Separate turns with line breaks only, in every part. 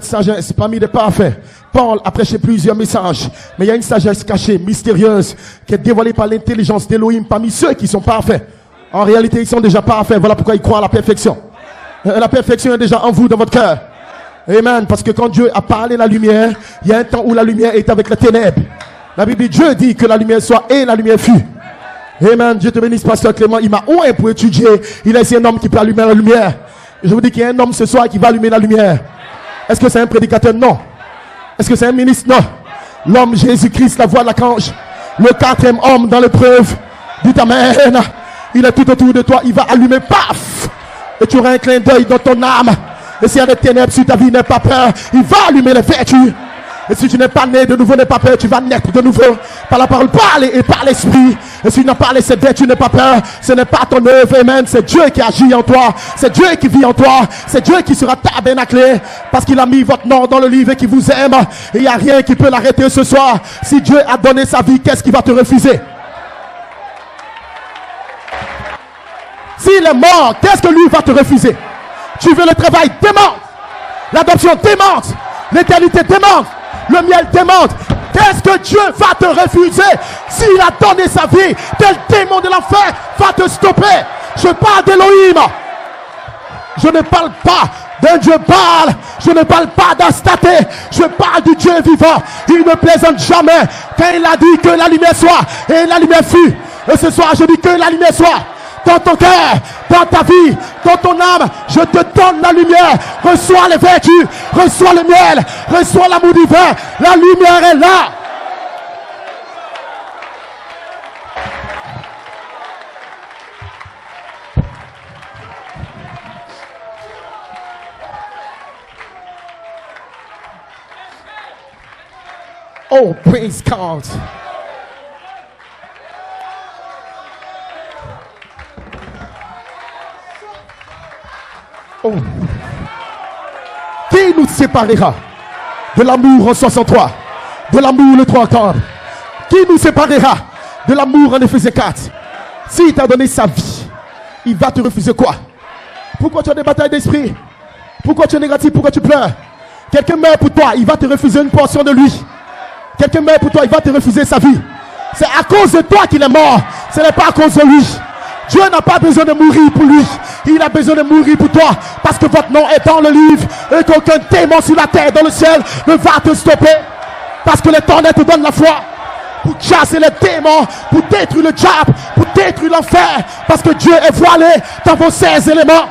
Sagesse parmi les parfaits. Paul a prêché plusieurs messages, mais il y a une sagesse cachée, mystérieuse, qui est dévoilée par l'intelligence d'Élohim parmi ceux qui sont parfaits. En réalité, ils sont déjà parfaits. Voilà pourquoi ils croient à la perfection. La perfection est déjà en vous, dans votre cœur. Amen. Parce que quand Dieu a parlé la lumière, il y a un temps où la lumière est avec les ténèbres. La Bible dit, Dieu dit que la lumière soit et la lumière fut. Amen. Dieu te bénisse, pasteur Clément. Il m'a oué pour étudier. Il est un homme qui peut allumer la lumière. Je vous dis qu'il y a un homme ce soir qui va allumer la lumière. Est-ce que c'est un prédicateur? Non. Est-ce que c'est un ministre? Non. L'homme Jésus-Christ, la voix de l'archange, le quatrième homme dans l'épreuve. Dites amen. Il est tout autour de toi. Il va allumer, paf. Et tu auras un clin d'œil dans ton âme. Et s'il y a des ténèbres sur ta vie, n'aie pas peur. Il va allumer les vertus. Et si tu n'es pas né de nouveau, n'aie pas peur. Tu vas naître de nouveau par la parole, et par l'esprit. Et si tu n'as pas les sept vertus, n'aie pas peur. Ce n'est pas ton œuvre, amen. C'est Dieu qui agit en toi. C'est Dieu qui vit en toi. C'est Dieu qui sera tabernaclé. Parce qu'il a mis votre nom dans le livre et qui vous aime. Et il n'y a rien qui peut l'arrêter ce soir. Si Dieu a donné sa vie, qu'est-ce qui va te refuser? S'il est mort, qu'est-ce que lui va te refuser? Tu veux le travail, demande. L'adoption, demande. L'éternité, demande. Le miel, demande. Qu'est-ce que Dieu va te refuser? S'il a donné sa vie, quel démon de l'enfer va te stopper? Je parle d'Élohim. Je ne parle pas d'un Dieu Baal. Je ne parle pas d'Astaté. Je parle du Dieu vivant. Il ne plaisante jamais. Quand il a dit que la lumière soit, et la lumière fut. Et ce soir, je dis que la lumière soit. Dans ton cœur, dans ta vie, dans ton âme, je te donne la lumière. Reçois les vertus, reçois le miel, reçois l'amour divin. La lumière est là. Oh, praise God. Oh. Qui nous séparera de l'amour en 63, de l'amour le 3 quarts? Qui nous séparera de l'amour en Éphésiens 4? S'il t'a donné sa vie, il va te refuser quoi? Pourquoi tu as des batailles d'esprit? Pourquoi tu es négatif? Pourquoi tu pleures? Quelqu'un meurt pour toi, il va te refuser une portion de lui. Quelqu'un meurt pour toi, il va te refuser sa vie. C'est à cause de toi qu'il est mort. Ce n'est pas à cause de lui. Dieu n'a pas besoin de mourir pour lui. Il a besoin de mourir pour toi. Parce que votre nom est dans le livre. Et qu'aucun démon sur la terre, dans le ciel, ne va te stopper. Parce que l'Éternel te donne la foi. Pour chasser les démons. Pour détruire le diable. Pour détruire l'enfer. Parce que Dieu est voilé dans vos 16 éléments.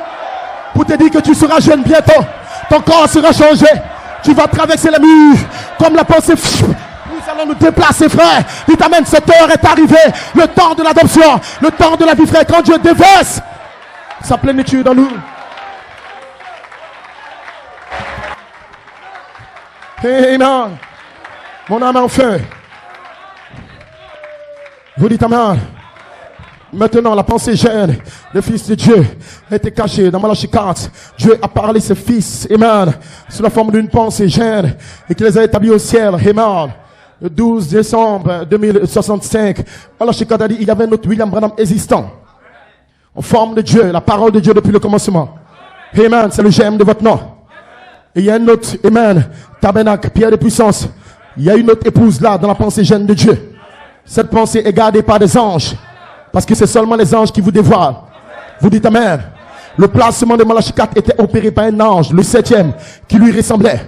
Pour te dire que tu seras jeune bientôt. Ton corps sera changé. Tu vas traverser les murs. Comme la pensée. Nous allons nous déplacer, frère. Dites amen, cette heure est arrivée. Le temps de l'adoption, le temps de la vie, frère. Quand Dieu déverse sa plénitude en nous. Amen. Mon âme est en feu. Vous dites amen. Maintenant, la pensée jeune, le Fils de Dieu, a été caché dans Malachie 4. Dieu a parlé ses fils, amen, sous la forme d'une pensée jeune, et qu'il les a établis au ciel, amen. Le 12 décembre 2065, Malachie 4 a dit, il y avait un autre William Branham existant, en forme de Dieu, la parole de Dieu depuis le commencement. Amen, c'est le germe de votre nom. Et il y a un autre, amen, tabernacle, pierre de puissance. Il y a une autre épouse là, dans la pensée jeune de Dieu. Cette pensée est gardée par des anges. Parce que c'est seulement les anges qui vous dévoilent. Vous dites amen. Le placement de Malachie 4 était opéré par un ange, le 7e, qui lui ressemblait.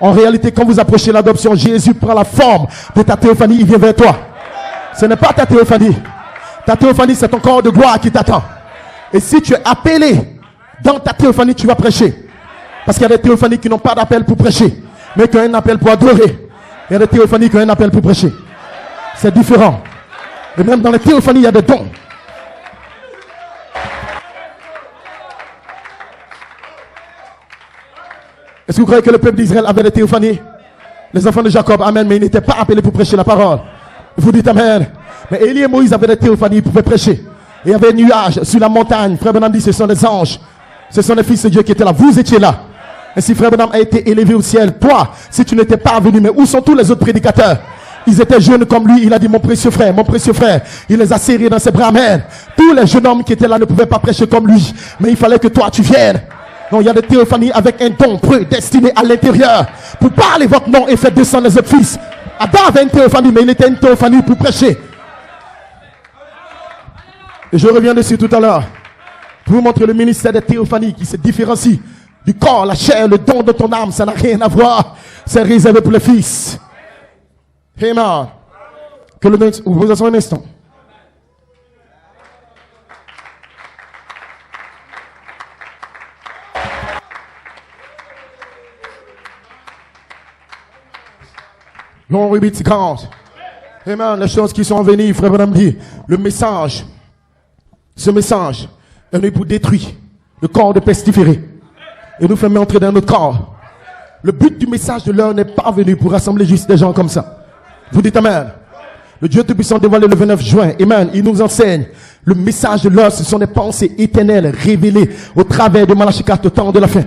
En réalité, quand vous approchez l'adoption, Jésus prend la forme de ta théophanie, il vient vers toi. Ce n'est pas ta théophanie. Ta théophanie, c'est ton corps de gloire qui t'attend. Et si tu es appelé dans ta théophanie, tu vas prêcher. Parce qu'il y a des théophanies qui n'ont pas d'appel pour prêcher, mais qui ont un appel pour adorer. Il y a des théophanies qui ont un appel pour prêcher. C'est différent. Et même dans les théophanies, il y a des dons. Est-ce que vous croyez que le peuple d'Israël avait des théophanies? Les enfants de Jacob, amen, mais ils n'étaient pas appelés pour prêcher la parole. Vous dites amen. Mais Élie et Moïse avaient des théophanies, ils pouvaient prêcher. Et il y avait un nuage sur la montagne. Frère Branham dit, ce sont des anges. Ce sont les fils de Dieu qui étaient là. Vous étiez là. Et si Frère Branham a été élevé au ciel, toi, si tu n'étais pas venu, mais où sont tous les autres prédicateurs? Ils étaient jeunes comme lui. Il a dit, mon précieux frère, mon précieux frère. Il les a serrés dans ses bras. Amen. Tous les jeunes hommes qui étaient là ne pouvaient pas prêcher comme lui. Mais il fallait que toi, tu viennes. Non, il y a des théophanies avec un don prédestiné à l'intérieur pour parler votre nom et faire descendre les autres fils. Adam avait une théophanie, mais il était une théophanie pour prêcher. Et je reviens dessus tout à l'heure pour vous montrer le ministère des théophanies qui se différencie du corps, la chair, le don de ton âme. Ça n'a rien à voir. C'est réservé pour les fils. Amen. Que le Dieu vous attend un instant. L'on repeat quand. Amen. Les choses qui sont venues, frère Madame dit, le message, ce message est venu pour détruire le corps de pestiféré et nous faire entrer dans notre corps. Le but du message de l'heure n'est pas venu pour rassembler juste des gens comme ça. Vous dites Amen. Le Dieu Tout-Puissant dévoilé le 29 juin, Amen, il nous enseigne. Le message de l'heure, ce sont des pensées éternelles révélées au travers de Malachie 4 au temps de la fin.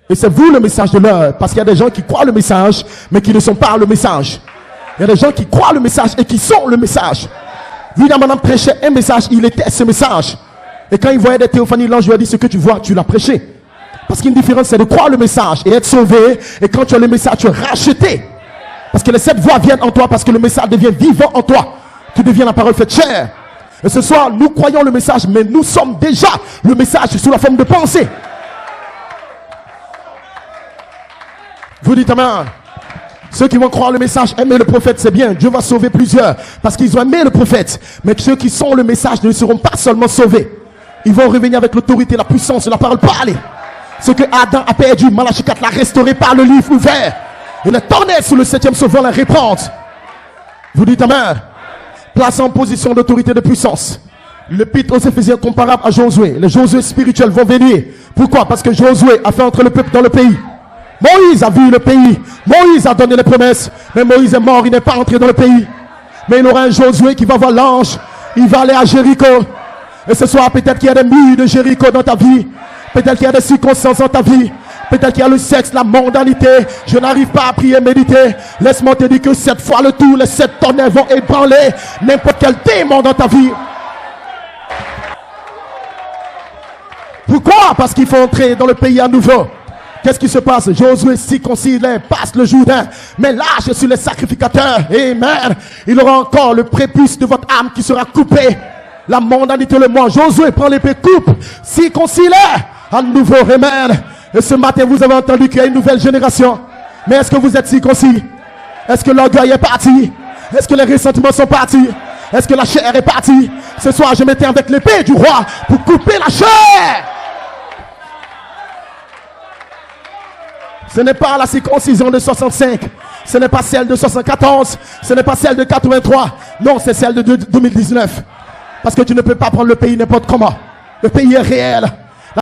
Et c'est vous le message de l'heure, parce qu'il y a des gens qui croient le message, mais qui ne sont pas le message. Il y a des gens qui croient le message et qui sont le message. William Branham prêchait un message, il était ce message. Et quand il voyait des théophanies, l'ange lui a dit, ce que tu vois, tu l'as prêché. Parce qu'une différence, c'est de croire le message et être sauvé. Et quand tu as le message, tu es racheté. Parce que les 7 voix viennent en toi, parce que le message devient vivant en toi. Tu deviens la parole faite chair. Et ce soir, nous croyons le message, mais nous sommes déjà le message sous la forme de pensée. Vous dites Amen. Ceux qui vont croire le message, aimer le prophète, c'est bien. Dieu va sauver plusieurs parce qu'ils ont aimé le prophète. Mais ceux qui sont le message ne seront pas seulement sauvés. Ils vont revenir avec l'autorité, la puissance de la parole parlée. Ce que Adam a perdu, Malachie 4 l'a restauré par le livre ouvert. Et le tonnerre sous le 7e sauveur la reprendre. Vous dites Amen. Place en position d'autorité de puissance. L'épître aux Éphésiens comparable à Josué. Les Josué spirituels vont venir. Pourquoi? Parce que Josué a fait entrer le peuple dans le pays. Moïse a vu le pays. Moïse a donné les promesses. Mais Moïse est mort, il n'est pas entré dans le pays. Mais il y aura un Josué qui va voir l'ange. Il va aller à Jéricho. Et ce soir, peut-être qu'il y a des murs de Jéricho dans ta vie. Peut-être qu'il y a des circonstances dans ta vie. Peut-être qu'il y a le sexe, la mondanité. Je n'arrive pas à prier, méditer. Laisse-moi te dire que 7 fois le tour, les 7 tonnerres vont ébranler n'importe quel démon dans ta vie. Pourquoi? Parce qu'il faut entrer dans le pays à nouveau. Qu'est-ce qui se passe? Josué circoncis passe le Jourdain, mais là je suis le sacrificateur. Amen. Il aura encore le prépuce de votre âme qui sera coupé. La mondanité le moi. Josué prend l'épée, coupe, circoncis à nouveau. Amen. Et ce matin vous avez entendu qu'il y a une nouvelle génération. Mais est-ce que vous êtes circoncis? Est-ce que l'orgueil est parti? Est-ce que les ressentiments sont partis? Est-ce que la chair est partie? Ce soir je m'étais avec l'épée du roi pour couper la chair. Ce n'est pas la circoncision de 65. Ce n'est pas celle de 74. Ce n'est pas celle de 83. Non, c'est celle de 2019. Parce que tu ne peux pas prendre le pays n'importe comment. Le pays est réel.